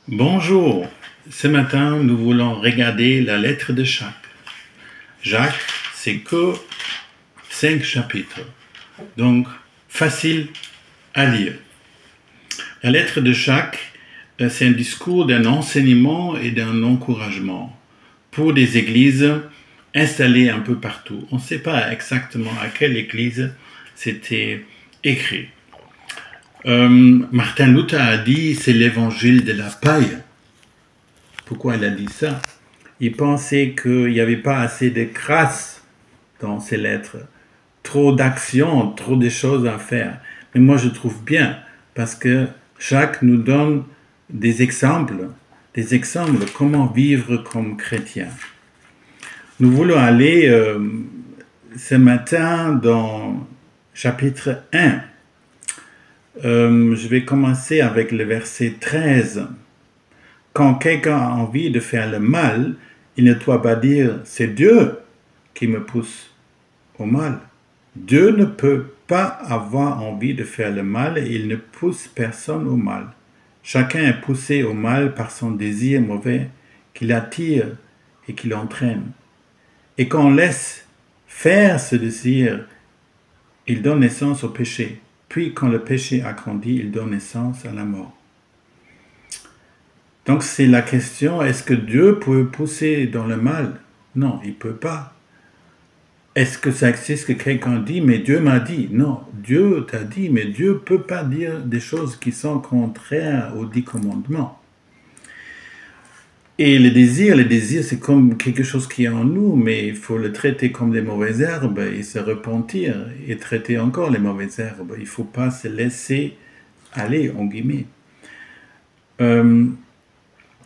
Bonjour, ce matin nous voulons regarder la lettre de Jacques. Jacques, c'est que 5 chapitres, donc facile à lire. La lettre de Jacques, c'est un discours d'un enseignement et d'un encouragement pour des églises installées un peu partout. On ne sait pas exactement à quelle église c'était écrit. Martin Luther a dit c'est l'évangile de la paille. Pourquoi il a dit ça? Il pensait qu'il n'y avait pas assez de grâce dans ces lettres, trop d'actions, trop de choses à faire. Mais moi je trouve bien, parce que Jacques nous donne des exemples comment vivre comme chrétien. Nous voulons aller ce matin dans chapitre 1. Je vais commencer avec le verset 13. Quand quelqu'un a envie de faire le mal, il ne doit pas dire « c'est Dieu qui me pousse au mal ». Dieu ne peut pas avoir envie de faire le mal et il ne pousse personne au mal. Chacun est poussé au mal par son désir mauvais qui l'attire et qui l'entraîne. Et quand on laisse faire ce désir, il donne naissance au péché. Puis quand le péché a grandi, il donne naissance à la mort. Donc c'est la question, est-ce que Dieu peut pousser dans le mal? Non, il ne peut pas. Est-ce que ça existe que quelqu'un dit, mais Dieu m'a dit? Non, Dieu t'a dit, mais Dieu ne peut pas dire des choses qui sont contraires aux 10 commandements. Et le désir, c'est comme quelque chose qui est en nous, mais il faut le traiter comme des mauvaises herbes et se repentir et traiter encore les mauvaises herbes. Il ne faut pas se laisser aller, en guillemets.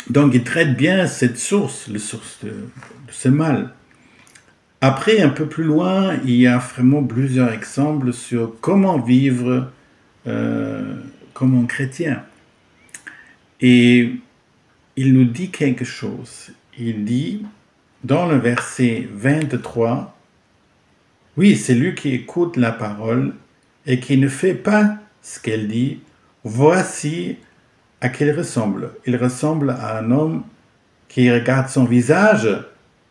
Donc, il traite bien cette source, la source de ce mal. Après, un peu plus loin, il y a vraiment plusieurs exemples sur comment vivre comme un chrétien. Et il nous dit quelque chose. Il dit, dans le verset 23, « Oui, c'est lui qui écoute la parole et qui ne fait pas ce qu'elle dit. Voici à qui il ressemble. Il ressemble à un homme qui regarde son visage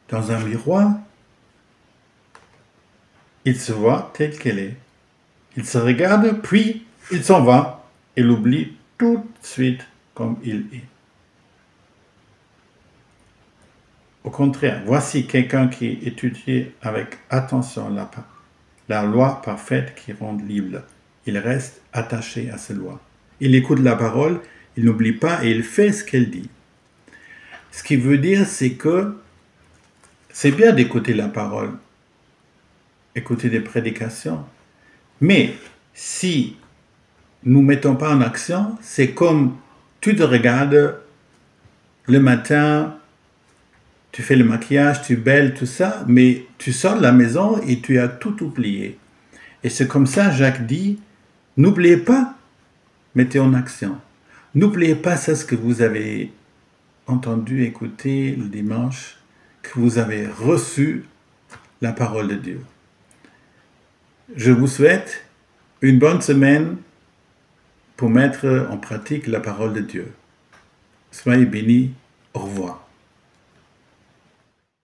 dans un miroir. Il se voit tel qu'il est. Il se regarde, puis il s'en va et l'oublie tout de suite comme il est. Au contraire, voici quelqu'un qui étudie avec attention la loi parfaite qui rend libre. Il reste attaché à cette loi. Il écoute la parole, il n'oublie pas et il fait ce qu'elle dit. Ce qui veut dire, c'est que c'est bien d'écouter la parole, écouter des prédications, mais si nous ne mettons pas en action, c'est comme tu te regardes le matin, tu fais le maquillage, tu es belle, tout ça, mais tu sors de la maison et tu as tout oublié. Et c'est comme ça, Jacques dit, n'oubliez pas, mettez en action. N'oubliez pas ça, ce que vous avez entendu, écouté le dimanche, que vous avez reçu la parole de Dieu. Je vous souhaite une bonne semaine pour mettre en pratique la parole de Dieu. Soyez bénis. Au revoir.